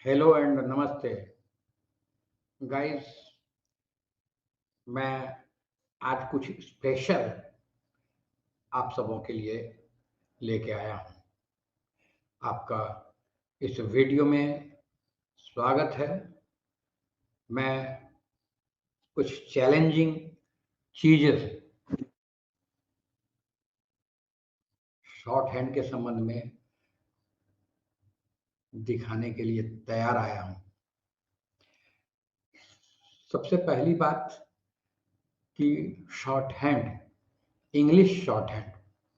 Hello and नमस्ते guys. मैं आज कुछ स्पेशल आप सबों के लिए लेके आया हूँ। आपका इस वीडियो में स्वागत है। मैं कुछ चैलेंजिंग चीज़ें शॉर्ट हैंड के संबंध में दिखाने के लिए तैयार आया हूँ। सबसे पहली बात कि short hand, English short hand,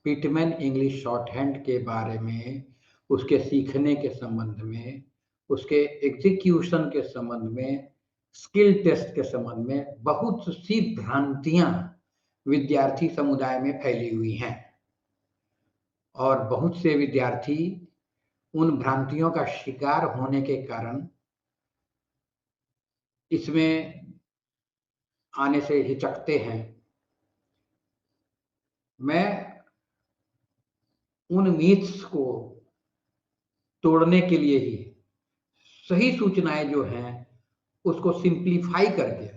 Pitman English short hand के बारे में, उसके सीखने के संबंध में, उसके एग्जीक्यूशन के संबंध में, स्किल टेस्ट के संबंध में बहुत सी भ्रांतियां विद्यार्थी समुदाय में फैली हुई हैं और बहुत से विद्यार्थी उन भ्रांतियों का शिकार होने के कारण इसमें आने से हिचकते हैं। मैं उन मीथ्स को तोड़ने के लिए ही सही सूचनाएं जो हैं उसको सिंप्लीफाई करके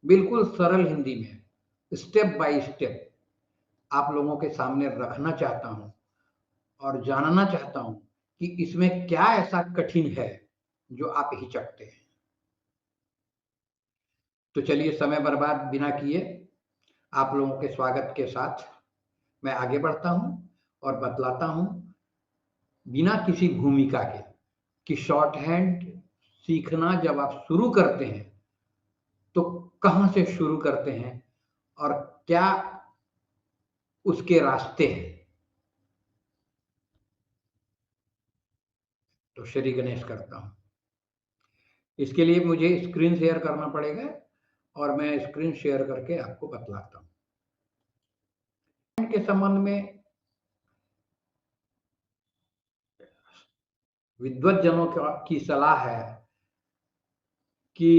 बिल्कुल सरल हिंदी में स्टेप बाय स्टेप आप लोगों के सामने रखना चाहता हूं और जानना चाहता हूं कि इसमें क्या ऐसा कठिन है जो आप हिचकते हैं। तो चलिए समय बर्बाद बिना किए आप लोगों के स्वागत के साथ मैं आगे बढ़ता हूं और बतलाता हूं बिना किसी भूमिका के कि शॉर्ट हैंड सीखना जब आप शुरू करते हैं तो कहां से शुरू करते हैं और क्या उसके रास्ते हैं। तो श्री गणेश करता हूं। इसके लिए मुझे स्क्रीन शेयर करना पड़ेगा और मैं स्क्रीन शेयर करके आपको बतलाता हूं। के संबंध में विद्वज्जनों की सलाह है कि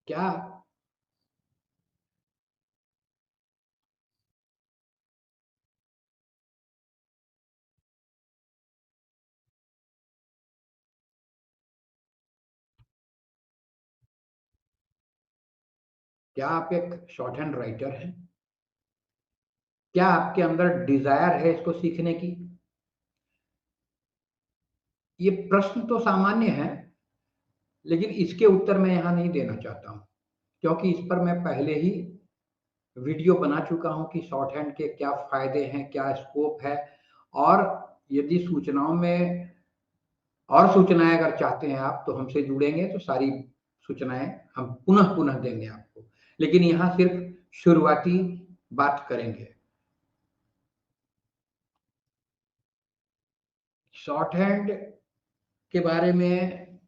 क्या क्या आप एक शॉर्ट हैंड राइटर हैं? क्या आपके अंदर डिजायर है इसको सीखने की? ये प्रश्न तो सामान्य है, लेकिन इसके उत्तर मैं यहां नहीं देना चाहता हूं क्योंकि इस पर मैं पहले ही वीडियो बना चुका हूं कि शॉर्ट हैंड के क्या फायदे हैं, क्या स्कोप है। और यदि सूचनाओं में और सूचनाएं अगर चाहते हैं आप तो हमसे जुड़ेंगे तो सारी सूचनाएं हम पुनः पुनः देंगे आपको, लेकिन यहाँ सिर्फ शुरुआती बात करेंगे। शॉर्ट हैंड के बारे में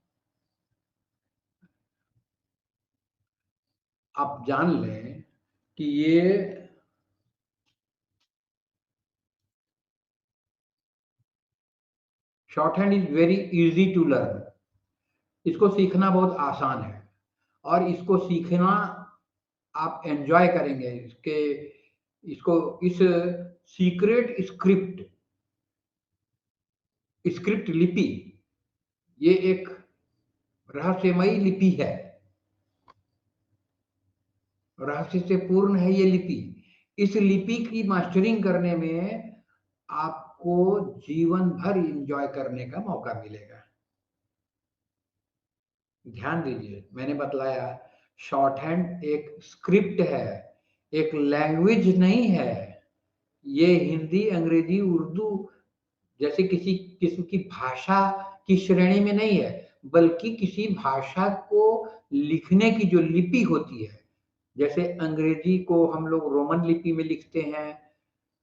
आप जान लें कि ये shorthand is very easy to learn. इसको सीखना बहुत आसान है और इसको सीखना आप एंजॉय करेंगे। इसको इस सीक्रेट स्क्रिप्ट लिपि, ये एक रहस्यमयी लिपि है, रहस्य से पूर्ण है ये लिपि। इस लिपि की मास्टरिंग करने में आपको जीवन भर एंजॉय करने का मौका मिलेगा। ध्यान दीजिए, मैंने बतलाया शॉर्ट हैंड एक स्क्रिप्ट है, एक लैंग्वेज नहीं है। ये हिंदी, अंग्रेजी, उर्दू जैसे किसी किस्म की भाषा की श्रेणी में नहीं है, बल्कि किसी भाषा को लिखने की जो लिपि होती है, जैसे अंग्रेजी को हम लोग रोमन लिपि में लिखते हैं,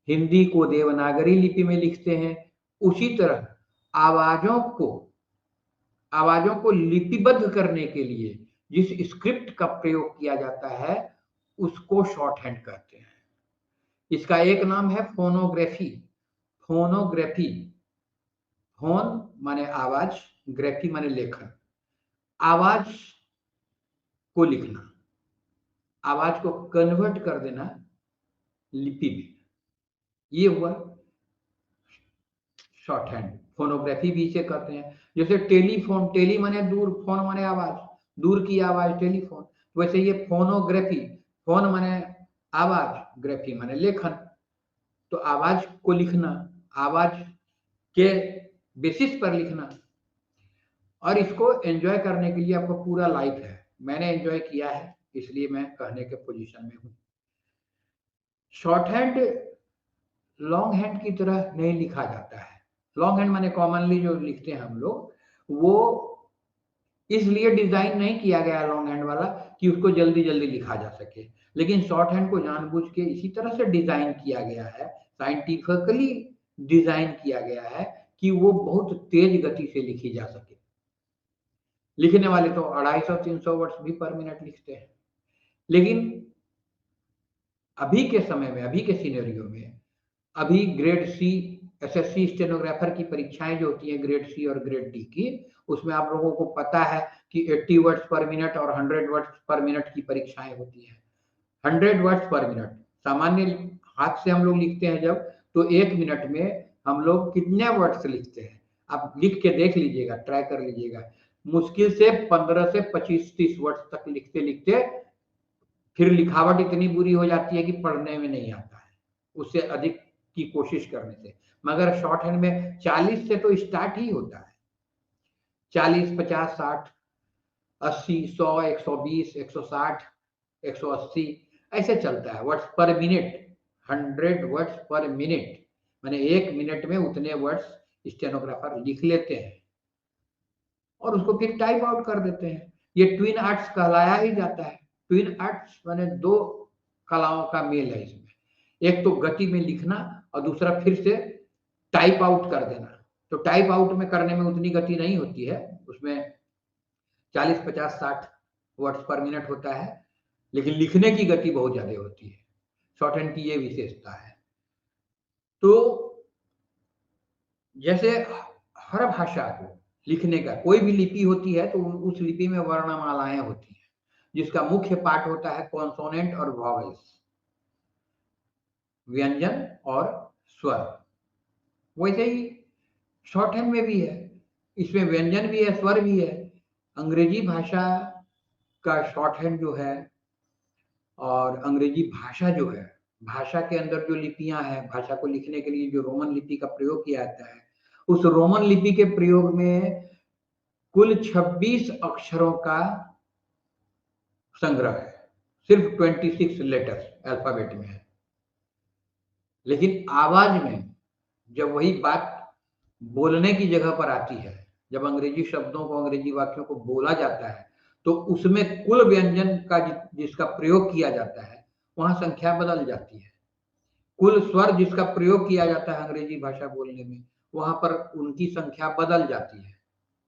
हिंदी को देवनागरी लिपि में लिखते हैं, उसी तरह आवाजों को आवाजों को लिपिबद्ध करने के लिए जिस स्क्रिप्ट का प्रयोग किया जाता है उसको शॉर्ट हैंड कहते हैं। इसका एक नाम है फोनोग्राफी। फोनोग्राफी, फोन माने आवाज, ग्राफी माने लेखन। आवाज को लिखना, आवाज को कन्वर्ट कर देना लिपि में, ये हुआ शॉर्ट हैंड, फोनोग्राफी भी इसे कहते हैं। जैसे टेलीफोन, टेली माने दूर, फोन माने आवाज, दूर की आवाज टेलीफोन। वैसे ये फोनोग्राफी, फोन माने आवाज, ग्राफी माने लेखन। तो आवाज को लिखना, आवाज के बेसिस पर लिखना, और इसको एंजॉय करने के लिए आपको पूरा लाइफ है। मैंने एंजॉय किया है, इसलिए मैं कहने के पोजीशन में हूँ। शॉर्ट हैंड लॉन्ग हैंड की तरह नहीं लिखा जाता है। लॉन्ग हैंड माने कॉमनली जो लिखते हैं हम लोग, वो इसलिए डिजाइन नहीं किया गया लॉन्ग हैंड वाला कि उसको जल्दी जल्दी लिखा जा सके, लेकिन शॉर्ट हैंड को जानबूझ के इसी तरह से डिजाइन किया गया है, साइंटिफिकली डिजाइन किया गया है कि वो बहुत तेज गति से लिखी जा सके। लिखने वाले तो 250-300 वर्ड्स भी पर मिनट लिखते हैं, लेकिन अभी के समय में, अभी के सिनेरियो में, अभी ग्रेड सी एसएससी स्टेनोग्राफर की परीक्षाएं जो होती हैं ग्रेड सी और ग्रेड डी की, उसमें आप लोगों को पता है कि 80 वर्ड्स पर मिनट और 100 वर्ड्स पर मिनट की परीक्षाएं होती हैं। 100 वर्ड्स पर मिनट, सामान्य हाथ से हम लोग लिखते हैं जब, तो 1 मिनट में हम लोग कितने वर्ड्स लिखते हैं, आप लिख के देख लीजिएगा, ट्राई कर लीजिएगा। मुश्किल से 15 से 25-30 वर्ड्स तक लिखते लिखते फिर लिखावट इतनी बुरी हो जाती है कि पढ़ने में नहीं आता है, उससे अधिक की कोशिश करने से। मगर शॉर्ट हैंड में 40 से तो स्टार्ट ही होता है, 40, 50, 60, 80, 100, 120, 160, 180 ऐसे चलता है वर्ड्स पर मिनट। 100 वर्ड्स पर मिनट माने 1 मिनट में उतने वर्ड्स स्टेनोग्राफर लिख लेते हैं और उसको फिर टाइप आउट कर देते हैं। ये ट्विन आर्ट्स कहलाया ही जाता है। ट्विन आर्ट्स माने 2 कलाओं का मेल है इसमें, एक तो गति में लिखना और दूसरा फिर से टाइप आउट कर देना। तो टाइप आउट में करने में उतनी गति नहीं होती है, उसमें 40, 50, 60 वर्ड्स पर मिनट होता है, लेकिन लिखने की गति बहुत ज्यादा होती है। शॉर्ट हैंड की ये विशेषता है। तो जैसे हर भाषा को लिखने का, कोई भी लिपि होती है तो उस लिपि में वर्णमालाएं होती हैं, जिसका मुख्य पार्ट होता है कॉन्सोनेंट और वॉवेल्स, व्यंजन और स्वर। वैसे ही शॉर्ट हैंड में भी है, इसमें व्यंजन भी है, स्वर भी है। अंग्रेजी भाषा का शॉर्ट हैंड जो है, और अंग्रेजी भाषा जो है, भाषा के अंदर जो लिपियां हैं, भाषा को लिखने के लिए जो रोमन लिपि का प्रयोग किया जाता है, उस रोमन लिपि के प्रयोग में कुल 26 अक्षरों का संग्रह है, सिर्फ 26 लेटर्स अल्फाबेट में है। लेकिन आवाज में जब वही बात बोलने की जगह पर आती है, जब अंग्रेजी शब्दों को, अंग्रेजी वाक्यों को बोला जाता है, तो उसमें कुल व्यंजन का जिसका प्रयोग किया जाता है, वहां संख्या बदल जाती है। कुल स्वर जिसका प्रयोग किया जाता है अंग्रेजी भाषा बोलने में, वहां पर उनकी संख्या बदल जाती है।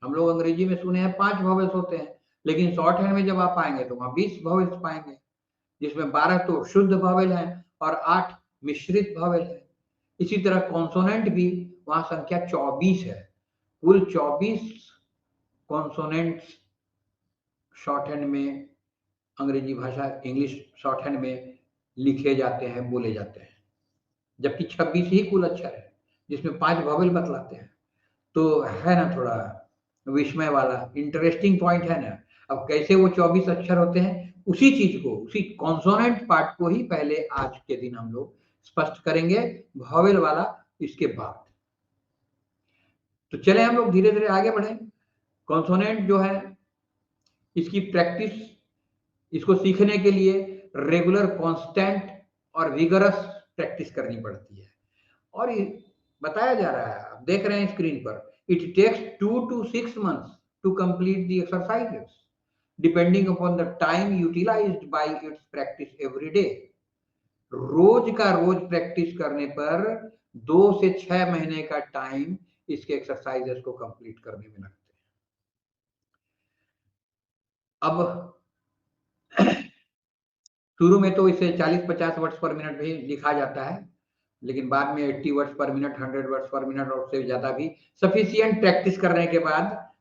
हम लोग अंग्रेजी में सुने हैं 5 वॉवेल्स होते हैं, लेकिन शॉर्ट हैंड में जब आप आएंगे तो वहां 20 वॉवेल्स पाएंगे, जिसमें 12 तो शुद्ध वॉवेल है और 8 मिश्रित वॉवेल है। इसी तरह कॉन्सोनेंट भी वहां संख्या 24 है, कुल 24 कॉन्सोनेंट्स शॉर्ट हैंड में, अंग्रेजी भाषा इंग्लिश शॉर्ट हैंड में लिखे जाते हैं, बोले जाते हैं, जबकि 26 ही कुल अक्षर है, जिसमें 5 वॉवेल बतलाते हैं। तो है ना थोड़ा विस्मय वाला, इंटरेस्टिंग पॉइंट है ना। अब कैसे वो 24 अक्षर होते हैं, उसी चीज को, उसी कॉन्सोनेंट पार्ट को ही पहले आज के दिन हम लोग स्पष्ट करेंगे, वॉवेल वाला इसके बाद। तो चले हम लोग धीरे धीरे आगे बढ़े। कॉन्सोनेंट जो है, इसकी प्रैक्टिस, इसको सीखने के लिए रेगुलर, कांस्टेंट और विगरस प्रैक्टिस करनी पड़ती है। और ये बताया जा रहा है, आप देख रहे हैं स्क्रीन पर, it takes 2 to 6 months to complete the exercises, depending upon the time utilized by its practice every day. रोज का रोज प्रैक्टिस करने पर 2 से 6 महीने का टाइम इसके एक्सरसाइजेस को कंप्लीट करने में लगते हैं। अब शुरू में तो इसे 40-50 वर्ड्स पर मिनट भी लिखा जाता है, लेकिन बाद में 80 वर्ड्स पर मिनट, 100 वर्ड्स पर मिनट और उससे ज्यादा भी सफिशिएंट प्रैक्टिस करने के बाद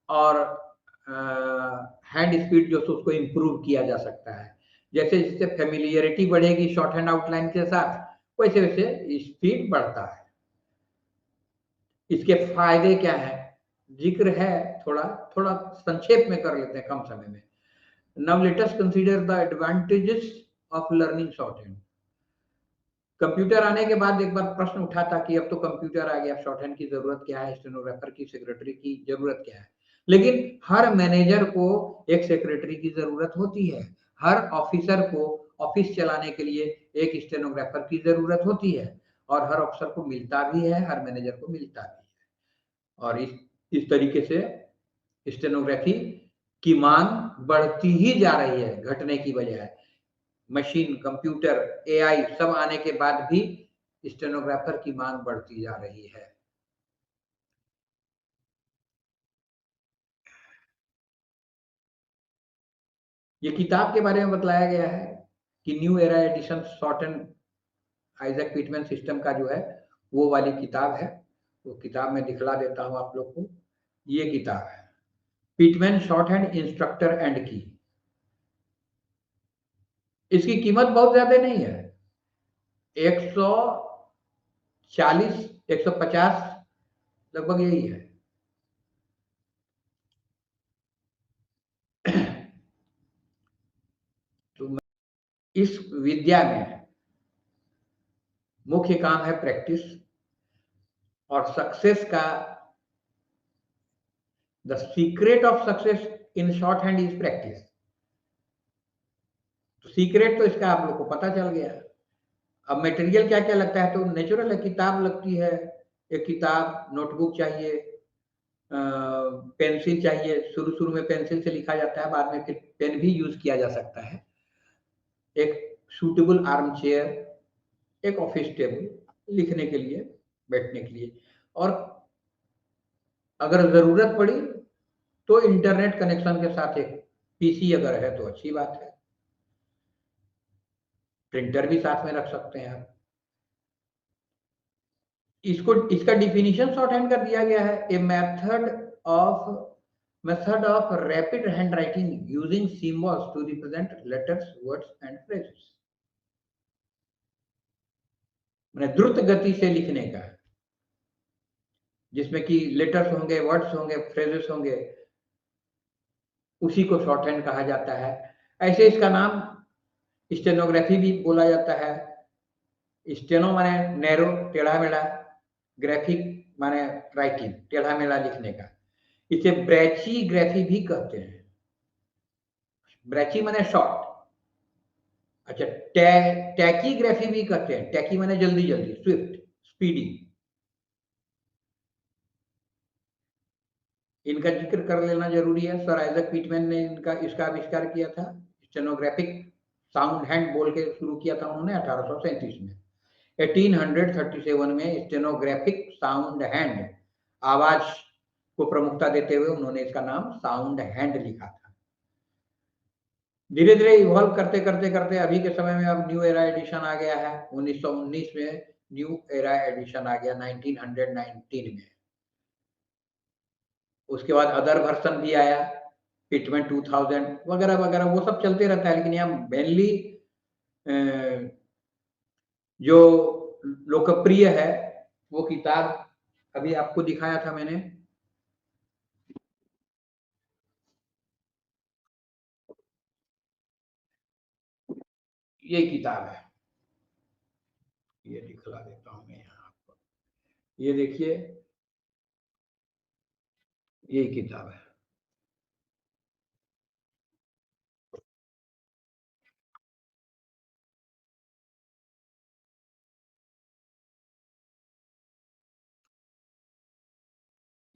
और हैंड स्पीड जो है उसको इम्प्रूव किया जा सकता है। जैसे जैसे फेमिलियरिटी बढ़ेगी शॉर्ट हैंड आउटलाइन के साथ, वैसे वैसे स्पीड बढ़ता है। इसके फायदे क्या है, जिक्र है, थोड़ा थोड़ा संक्षेप में कर लेते हैं कम समय में। Now let us consider the advantages of learning short hand. Computer आने के बाद एक बार प्रश्न उठा था कि अब तो कंप्यूटर आ गया, शॉर्ट हैंड की जरूरत क्या है, स्टेनोग्राफर की, सेक्रेटरी की जरूरत क्या है। लेकिन हर मैनेजर को एक सेक्रेटरी की जरूरत होती है, हर ऑफिसर को ऑफिस चलाने के लिए एक स्टेनोग्राफर की जरूरत होती है, और हर ऑफिसर को मिलता भी है, हर मैनेजर को मिलता भी है। और इस तरीके से स्टेनोग्राफी की मांग बढ़ती ही जा रही है, घटने की बजाय। मशीन, कंप्यूटर, एआई सब आने के बाद भी स्टेनोग्राफर की मांग बढ़ती जा रही है। ये किताब के बारे में बतलाया गया है कि new era edition short and Isaac Pitman system का जो है वो वाली किताब है। वो किताब में दिखला देता हूं आप लोग को। ये किताब है Pitman short hand instructor and की। इसकी कीमत बहुत ज्यादा नहीं है, 140 150 लगभग यही है। तो इस विद्या में मुख्य काम है प्रैक्टिस, और सक्सेस का, the secret of success in short hand is practice. तो सीक्रेट तो इसका आप लोग को पता चल गया। अब मटेरियल क्या क्या लगता है, तो नेचुरल है, किताब लगती है, एक किताब, नोटबुक चाहिए, पेंसिल चाहिए। शुरू शुरू में पेंसिल से लिखा जाता है, बाद में फिर पेन भी यूज किया जा सकता है। एक सूटेबल आर्म चेयर, एक ऑफिस टेबल लिखने के लिए, बैठने के लिए, और अगर जरूरत पड़ी तो इंटरनेट कनेक्शन के साथ एक पीसी अगर है तो अच्छी बात है। प्रिंटर भी साथ में रख सकते हैं आप। इसको, इसका डिफिनीशन शॉर्ट हैंड कर दिया गया है, a method of rapid handwriting using symbols to represent letters, words and phrases. मैंने द्रुत गति से लिखने का, जिसमें कि लेटर्स होंगे, वर्ड्स होंगे, फ्रेजेस होंगे, उसी को शॉर्ट हैंड कहा जाता है। ऐसे इसका नाम स्टेनोग्राफी भी बोला जाता है। स्टेनो माने नैरो, टेढ़ा मेढ़ा, ग्राफिक माने राइटिंग, टेढ़ा मेढ़ा लिखने का। इसे ब्रैची ग्राफी भी कहते हैं। ब्रैची माने शॉर्ट। अच्छा, टैकीग्राफी भी कहते हैं। टैकी माने जल्दी जल्दी, स्विफ्ट, स्पीडी। इनका जिक्र कर लेना जरूरी है। सर आइजैक पिटमैन ने इसका आविष्कार किया था। स्टेनोग्राफिक साउंड हैंड बोल के शुरू किया था उन्होंने 1837 में। 1837 में स्टेनोग्राफिक साउंड हैंड, आवाज को प्रमुखता देते हुए उन्होंने इसका नाम साउंड हैंड लिखा था। धीरे धीरे इवॉल्व करते करते करते अभी के समय में अब न्यू एरा एडिशन आ गया है। 1919 में न्यू एरा एडिशन आ गया, 1919 में। उसके बाद अदर वर्सन भी आया, पिटमैन 2000 वगैरह वगैरह, वो सब चलते रहता है। लेकिन यहाँ मेनली जो लोकप्रिय है वो किताब अभी आपको दिखाया था मैंने, ये किताब है। ये दिखला देता हूं मैं यहाँ आपको। ये देखिए, ये किताब है।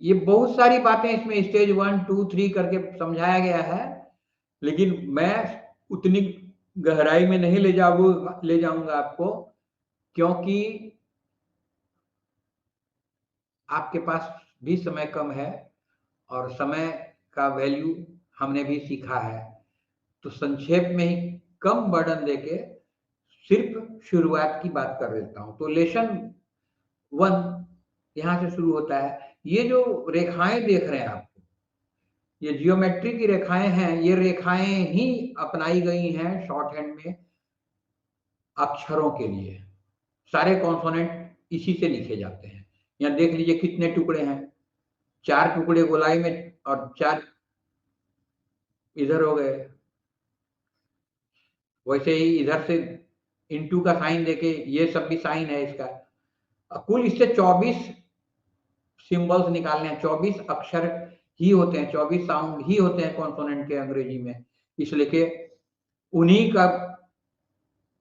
ये बहुत सारी बातें इसमें स्टेज 1, 2, 3 करके समझाया गया है, लेकिन मैं उतनी गहराई में नहीं ले जाऊंगा आपको, क्योंकि आपके पास भी समय कम है, और समय का वैल्यू हमने भी सीखा है। तो संक्षेप में ही कम बर्डन देके सिर्फ शुरुआत की बात कर देता हूं। तो लेसन 1 यहां से शुरू होता है। ये जो रेखाएं देख रहे हैं आप, ये जियोमेट्री की रेखाएं हैं। ये रेखाएं ही अपनाई गई हैं शॉर्ट हैंड में अक्षरों के लिए। सारे कॉन्सोनेंट इसी से लिखे जाते हैं। यहाँ देख लीजिए कितने टुकड़े हैं, 4 टुकड़े गोलाई में और 4 इधर हो गए। वैसे ही इधर से इंटू का साइन देके ये सब भी साइन है इसका। कुल इससे 24 सिंबल्स निकालने हैं, 24 अक्षर ही होते हैं, 24 साउंड ही होते हैं कॉन्सोनेंट के अंग्रेजी में। इसलिए कि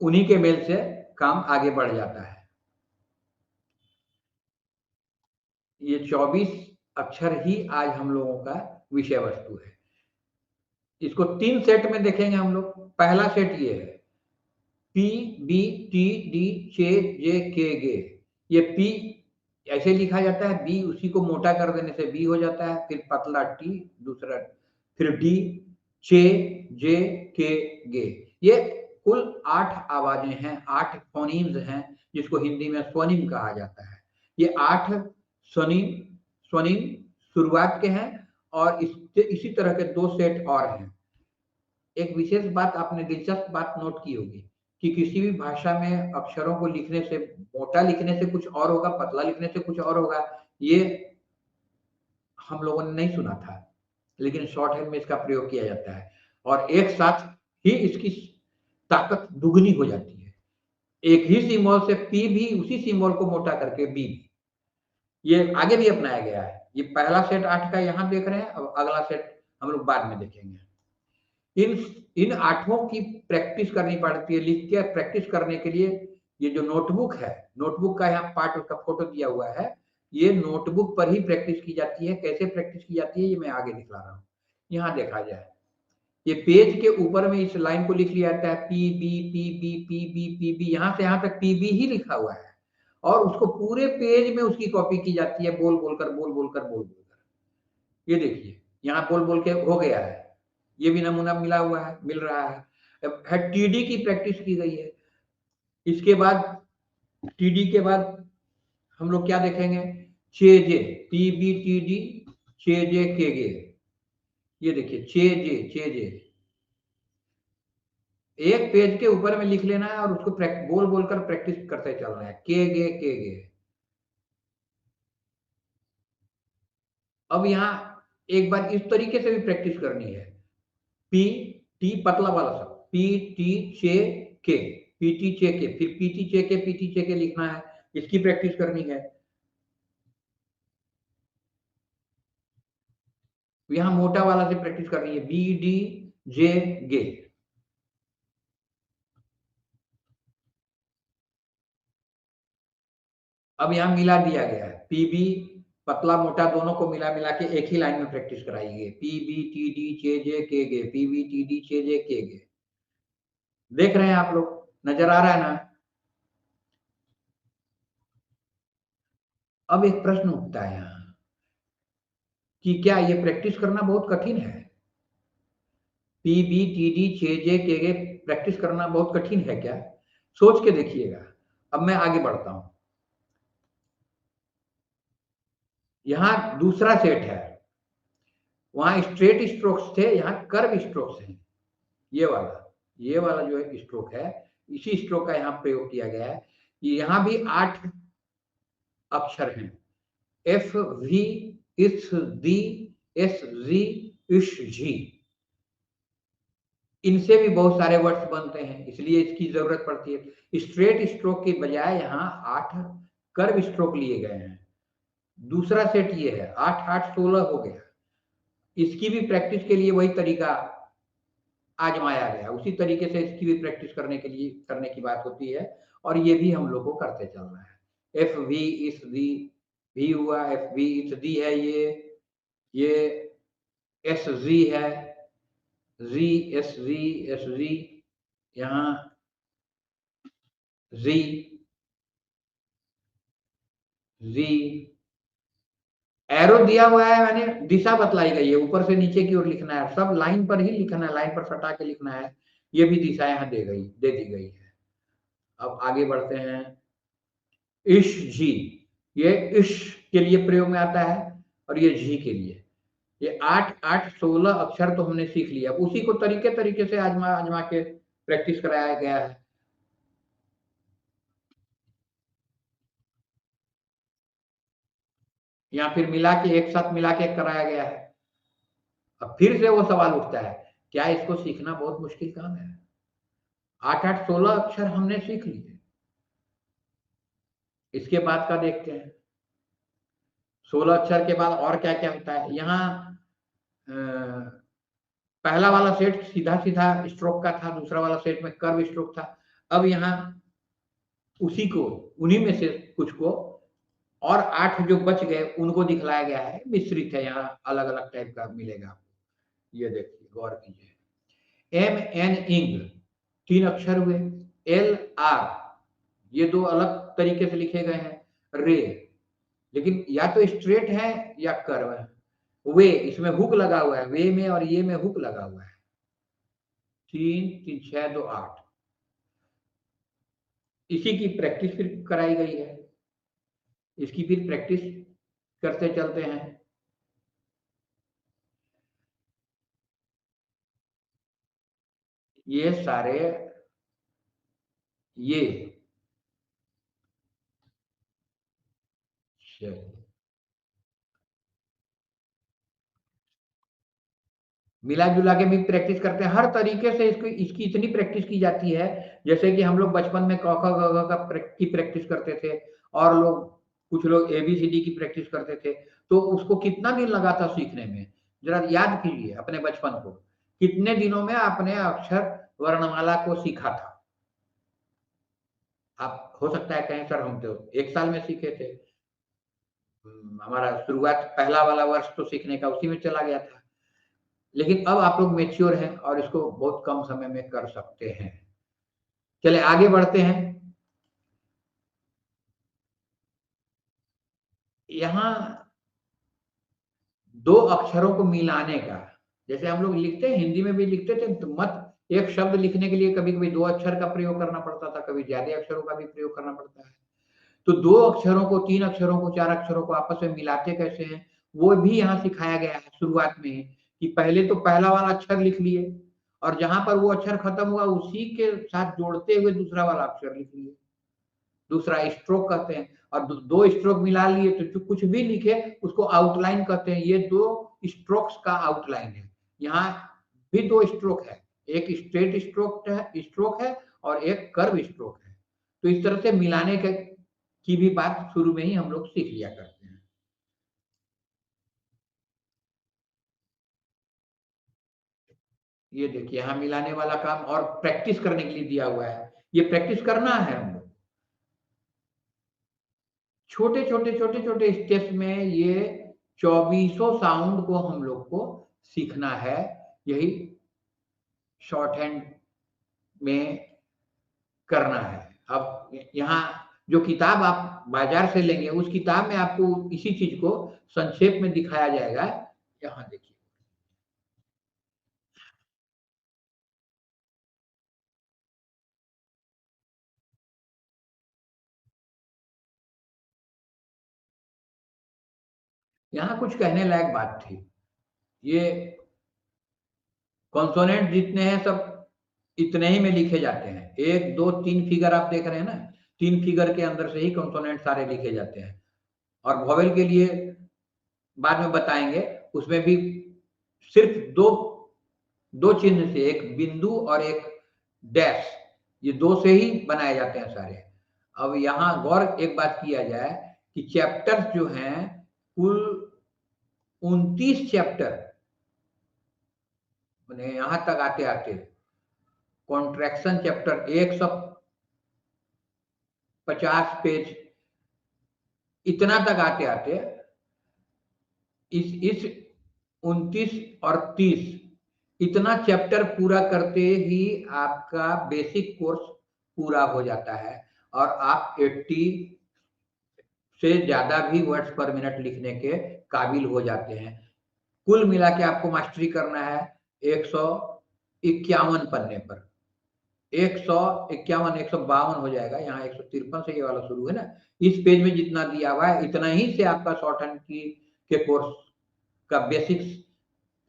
उन्हीं के मेल से काम आगे बढ़ जाता है। ये 24 अक्षर ही आज हम लोगों का विषय वस्तु है। इसको 3 सेट में देखेंगे हम लोग। पहला सेट ये है पी बी टी डी चे जे के गे। ये पी ऐसे लिखा जाता है, बी उसी को मोटा कर देने से बी हो जाता है, फिर पतला टी दूसरा, फिर डी, चे जे के गे। ये कुल 8 आवाजें हैं, 8 फोनीम्स हैं, जिसको हिंदी में स्वनिम कहा जाता है। ये 8 स्वनिम शुरुआत के हैं और इसी तरह के 2 सेट और हैं। एक विशेष बात, आपने दिलचस्प बात नोट की होगी कि किसी भी भाषा में अक्षरों को लिखने से, मोटा लिखने से कुछ और होगा, पतला लिखने से कुछ और होगा। ये हम लोगों ने नहीं सुना था, लेकिन शॉर्ट हैंड में इसका प्रयोग किया जाता है और एक साथ ही इसकी ताकत दुगनी हो जाती है। एक ही सिंबल से पी भी उसी सिंबल को मोटा करके बी भी। ये आगे भी अपनाया गया है। ये पहला सेट 8 का यहाँ देख रहे हैं, अब अगला सेट हम लोग बाद में देखेंगे। इन 8 की प्रैक्टिस करनी पड़ती है। लिख के प्रैक्टिस करने के लिए ये जो नोटबुक है, नोटबुक का यहाँ पार्ट का फोटो दिया हुआ है, ये नोटबुक पर ही प्रैक्टिस की जाती है। कैसे प्रैक्टिस की जाती है ये मैं आगे दिखा रहा हूँ। यहाँ देखा जाए, ये पेज के ऊपर में इस लाइन को लिख लिया जाता है P B P B P B P B, यहाँ से यहाँ तक पी बी ही लिखा हुआ है और उसको पूरे पेज में उसकी कॉपी की जाती है, बोल बोलकर बोल बोलकर बोल बोलकर। ये देखिए यहाँ बोल बोल के हो गया है, ये भी नमूना मिला हुआ है, मिल रहा है। टीडी की प्रैक्टिस की गई है। इसके बाद टीडी के बाद हम लोग क्या देखेंगे, चेजे, टी बी टी डी चेजे के गे। ये देखिए चेजे चेजे, एक पेज के ऊपर में लिख लेना है और उसको बोल बोलकर प्रैक्टिस करते चलना है, के गे के गे। अब यहाँ एक बार इस तरीके से भी प्रैक्टिस करनी है, पी टी पतला वाला सब, पी टी चे के, पीटी चे के, फिर पीटी चे के पीटी चे के लिखना है, इसकी प्रैक्टिस करनी है। यहाँ मोटा वाला से प्रैक्टिस करनी है, बी डी जे गे। अब यहाँ मिला दिया गया है, पी बी पतला मोटा दोनों को मिला मिला के एक ही लाइन में प्रैक्टिस कराइए, पी बी टी डी चे जे के गे, पी बी टी डी चे जे के गे। देख रहे हैं आप लोग, नजर आ रहा है ना। अब एक प्रश्न उठता है यहाँ कि क्या ये प्रैक्टिस करना बहुत कठिन है? पी बी टी डी चे जे के गे प्रैक्टिस करना बहुत कठिन है क्या? सोच के देखिएगा। अब मैं आगे बढ़ता हूं। यहां दूसरा सेट है, वहां स्ट्रेट स्ट्रोक्स थे, यहां कर्व स्ट्रोक्स हैं। ये वाला जो है स्ट्रोक है, इसी स्ट्रोक का यहां प्रयोग किया गया है। यहां भी 8 अक्षर हैं, एफ वी इस दी एस जी इश जी। इनसे भी बहुत सारे वर्ड्स बनते हैं, इसलिए इसकी जरूरत पड़ती है। स्ट्रेट स्ट्रोक के बजाय यहाँ 8 कर्व स्ट्रोक लिए गए हैं। दूसरा सेट ये है, 8 8 16 हो गया। इसकी भी प्रैक्टिस के लिए वही तरीका आजमाया गया, उसी तरीके से इसकी भी प्रैक्टिस करने के लिए करने की बात होती है और ये भी हम लोग को करते चलना है। एफ वी इस दी भी हुआ, एफ वी इस दी है, ये एस जी है, जी एस जी, यहाँ जी जी। एरो दिया हुआ है, मैंने दिशा बतलाई गई है, ऊपर से नीचे की ओर लिखना है, सब लाइन पर ही लिखना है, लाइन पर सटा के लिखना है। ये भी दिशा यहाँ दे दी गई है। अब आगे बढ़ते हैं। इश जी, ये इश के लिए प्रयोग में आता है और ये जी के लिए। ये 8 8 16 अक्षर तो हमने सीख लिया, उसी को तरीके तरीके से आजमा आजमा के प्रैक्टिस कराया गया है। या फिर मिला के एक साथ मिला के कराया गया है। अब फिर से वो सवाल उठता है, क्या इसको सीखना बहुत मुश्किल काम है? 8-8 16 अक्षर हमने सीख लिए। इसके बाद का देखते हैं। 16 अक्षर के बाद और क्या-क्या होता है? यहाँ पहला वाला सेट सीधा-सीधा स्ट्रोक का था, दूसरा वाला सेट में कर्व स्ट्रोक था। अब यहाँ उसी को, उन्हीं में से कुछ को और 8 जो बच गए उनको दिखलाया गया है, मिश्रित है, यहाँ अलग-अलग टाइप का मिलेगा आपको। ये देखिए, गौर कीजिए। एम एन इंग 3 अक्षर हुए। एल आर ये 2 अलग तरीके से लिखे गए हैं। रे, लेकिन या तो स्ट्रेट है या कर्व है। वे, इसमें हुक लगा हुआ है, वे में और ये में हुक लगा हुआ है। 3 3 6 2 8 इसी की प्रैक्टिस फिर कराई गई है। इसकी फिर प्रैक्टिस करते चलते हैं। ये सारे ये मिला जुला के भी प्रैक्टिस करते हैं। हर तरीके से इसको, इसकी इतनी प्रैक्टिस की जाती है, जैसे कि हम लोग बचपन में क ख ग घ का की प्रैक्टिस करते थे, और लोग, कुछ लोग एबीसीडी की प्रैक्टिस करते थे। तो उसको कितना दिन लगा था सीखने में? जरा याद कीजिए अपने बचपन को, कितने दिनों में आपने अक्षर वर्णमाला को सीखा था? आप हो सकता है कहें सर हम तो 1 साल में सीखे थे। हमारा शुरुआत पहला वाला वर्ष तो सीखने का उसी में चला गया था। लेकिन अब आप लोग मैच्योर हैं और इसको बहुत कम समय में कर सकते हैं। चलिए आगे बढ़ते हैं। यहाँ 2 अक्षरों को मिलाने का, जैसे हम लोग लिखते हैं, हिंदी में भी लिखते थे तो मत, एक शब्द लिखने के लिए कभी-कभी 2 अक्षर का प्रयोग करना पड़ता था, कभी ज़्यादा अक्षरों का भी प्रयोग करना पड़ता है। तो 2 अक्षरों को, 3 अक्षरों को, 4 अक्षरों को आपस में मिलाते कैसे हैं, वो भी यहाँ सिखाया गया है शुरुआत में ही, कि पहले तो पहला वाला अक्षर लिख लिए और जहाँ पर वो अक्षर खत्म हुआ उसी के साथ जोड़ते हुए दूसरा वाला अक्षर लिख लिए। दूसरा स्ट्रोक कहते हैं। और 2 स्ट्रोक मिला लिए तो जो कुछ भी लिखे उसको आउटलाइन कहते हैं। ये 2 स्ट्रोक्स का आउटलाइन है। यहाँ भी 2 स्ट्रोक है, एक स्ट्रेट स्ट्रोक है और एक कर्व स्ट्रोक है। तो इस तरह से मिलाने के की भी बात शुरू में ही हम लोग सीख लिया करते हैं। ये देखिए, यहाँ मिलाने वाला काम और प्रैक्टिस करने के लिए दिया हुआ है। ये प्रैक्टिस करना है हम लोग। छोटे-छोटे स्टेप्स में ये 24 साउंड को हम लोग को सीखना है। यही शॉर्ट हैंड में करना है। अब यहाँ जो किताब आप बाजार से लेंगे, उस किताब में आपको इसी चीज़ को संक्षेप में दिखाया जाएगा। यहाँ देखिए। यहाँ कुछ कहने लायक बात थी। ये कॉन्सोनेंट जितने हैं सब इतने ही में लिखे जाते हैं। 1, 2, 3 फिगर आप देख रहे हैं ना? 3 फिगर के अंदर से ही कॉन्सोनेंट सारे लिखे जाते हैं। और वोवेल के लिए बाद में बताएँगे, उसमें भी सिर्फ़ 2 चिन्ह से, एक बिंदु और एक डैश, ये 2 से ही बनाए जाते हैं सारे। अब यहाँ गौर एक बात किया जाए कि चैप्टर्स जो हैं, कुल 29 चैप्टर, माने यहाँ तक आते-आते कॉन्ट्रैक्शन चैप्टर 150 पेज, इतना तक आते-आते इस 29 और 30 इतना चैप्टर पूरा करते ही आपका बेसिक कोर्स पूरा हो जाता है और आप 80 से ज़्यादा भी वर्ड्स पर मिनट लिखने के काबिल हो जाते हैं। कुल मिला के आपको मास्टरी करना है 151 पन्ने पर। 151, 152 हो जाएगा, यहाँ 153 से ये वाला शुरू है ना। इस पेज में जितना दिया हुआ है, इतना ही से आपका शॉर्ट हैंड की के कोर्स का बेसिक्स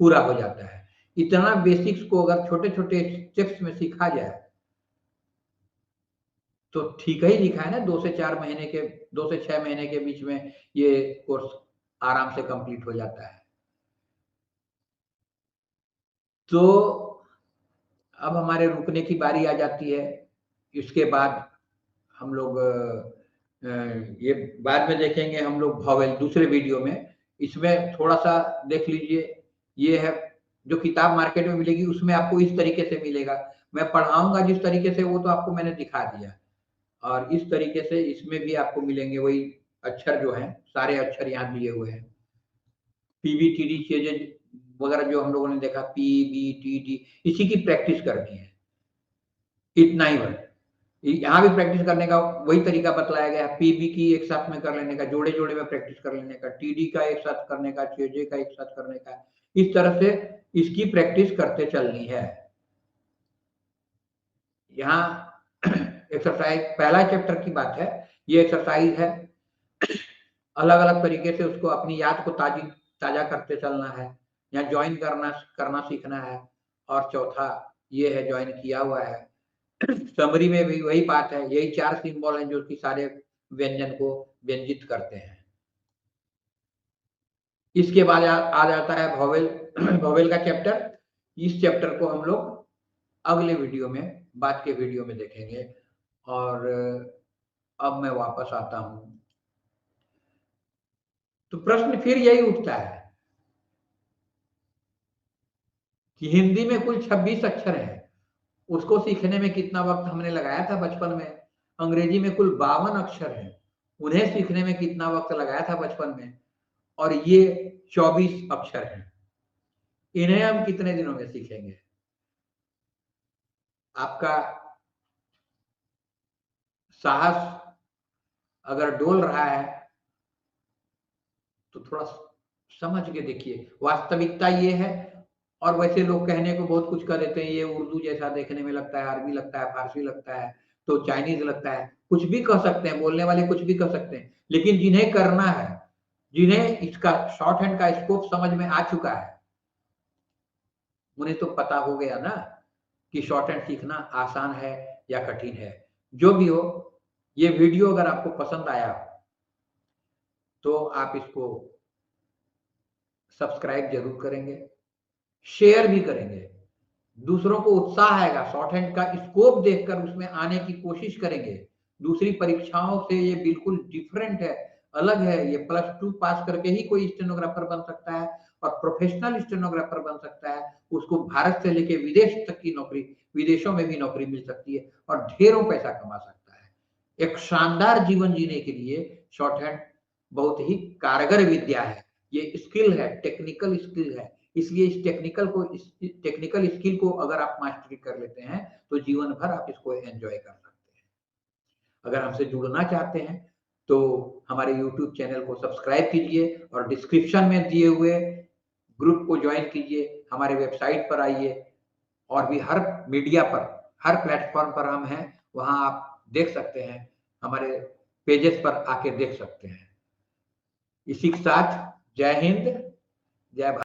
पूरा हो जाता है। इतना बेसिक्स को अगर छोटे-छोटे स्टेप्स में सीखा जाए, तो ठीक ही लिखा है ना, 2 से 4 महीने के, 2 से 6 महीने के बीच में ये कोर्स आराम से कंप्लीट हो जाता है। तो अब हमारे रुकने की बारी आ जाती है। इसके बाद हम लोग ये बाद में देखेंगे हम लोग वॉवेल दूसरे वीडियो में। इसमें थोड़ा-सा देख लीजिए, ये है जो किताब मार्केट में मिलेगी उसमें आपको इस तरीके से मिलेगा। मैं पढ़ाऊँगा जिस तरीके से वो तो आपको मैंने दिखा दिया। और इस तरीके से इसमें भी आपको मिलेंगे वही अक्षर जो हैं, सारे अक्षर यहाँ दिए हुए हैं। पीबीटीडी चीज़ें वगैरह जो हम लोगों ने देखा पीबीटीडी इसी की प्रैक्टिस करनी है। इतना ही बस। यहाँ भी प्रैक्टिस करने का वही तरीका बतलाया गया है। पीबी की एक साथ में कर लेने का, जोड़े-जोड़े में प्रैक्टिस कर लेने का, टीडी का एक साथ करने का, जेजे का एक साथ करने का। इस तरह से इसकी प्रैक्टिस करते चलनी है। यहाँ एक्सरसाइज पहला चैप्टर की बात है। ये एक्सरसाइज है। अलग-अलग तरीके से उसको अपनी याद को ताज़ा करते चलना है। यहाँ जॉइन करना करना सीखना है। और चौथा ये है जॉइन किया हुआ है। समरी में भी वही बात है। यही 4 सिंबल हैं जो कि सारे व्यंजन को व्यंजित करते हैं। इसके बाद आ जाता है वोवेल वोवेल का चैप्टर। इस चैप्टर को हम लोग अगले वीडियो में बाद के वीडियो में देखेंगे। और अब मैं वापस आता हूँ। तो प्रश्न फिर यही उठता है कि हिंदी में कुल 26 अक्षर हैं। उसको सीखने में कितना वक़्त हमने लगाया था बचपन में। अंग्रेजी में कुल 52 अक्षर हैं। उन्हें सीखने में कितना वक़्त लगाया था बचपन में। और ये 24 अक्षर हैं। इन्हें हम कितने दिनों में सीखेंगे? आपका साहस अगर डोल रहा है तो थोड़ा समझ के देखिए। वास्तविकता ये है। और वैसे लोग कहने को बहुत कुछ कह देते हैं, ये उर्दू जैसा देखने में लगता है, अरबी लगता है, फारसी लगता है, तो चाइनीज़ लगता है। कुछ भी कह सकते हैं, बोलने वाले कुछ भी कह सकते हैं। लेकिन जिन्हें करना है, जिन्हें इसका शॉर्ट हैंड का स्कोप समझ में आ चुका है, उन्हें तो पता हो गया ना कि शॉर्ट हैंड सीखना आसान है या कठिन है। जो भी हो, ये वीडियो अगर आपको पसंद आया तो आप इसको सब्सक्राइब ज़रूर करेंगे, शेयर भी करेंगे। दूसरों को उत्साह आएगा, शॉर्ट हैंड का स्कोप देखकर उसमें आने की कोशिश करेंगे। दूसरी परीक्षाओं से ये बिल्कुल डिफरेंट है, अलग है। ये +2 पास करके ही कोई स्टेनोग्राफर बन सकता है और प्रोफेशनल स्टेनोग्राफर बन सकता है। उसको भारत से लेके विदेश तक की नौकरी, विदेशों में भी नौकरी मिल सकती है और ढेरों पैसा कमा सकता है। एक शानदार जीवन जीने के लिए शॉर्ट हैंड बहुत ही कारगर विद्या है। ये स्किल है, टेक्निकल स्किल है। इसलिए इस टेक्निकल स्किल को अगर आप मास्टरी कर लेते हैं तो जीवन भर आप इसको एंजॉय कर सकते हैं। अगर हमसे जुड़ना चाहते हैं तो हमारे यूट्यूब चैनल को सब्सक्राइब कीजिए और डिस्क्रिप्शन में दिए हुए ग्रुप को ज्वाइन कीजिए। हमारे वेबसाइट पर आइए और भी हर मीडिया पर, हर प्लेटफॉर्म पर हम हैं, वहां आप देख सकते हैं। हमारे पेजेस पर आके देख सकते हैं। इसी के साथ जय हिंद, जय भारत।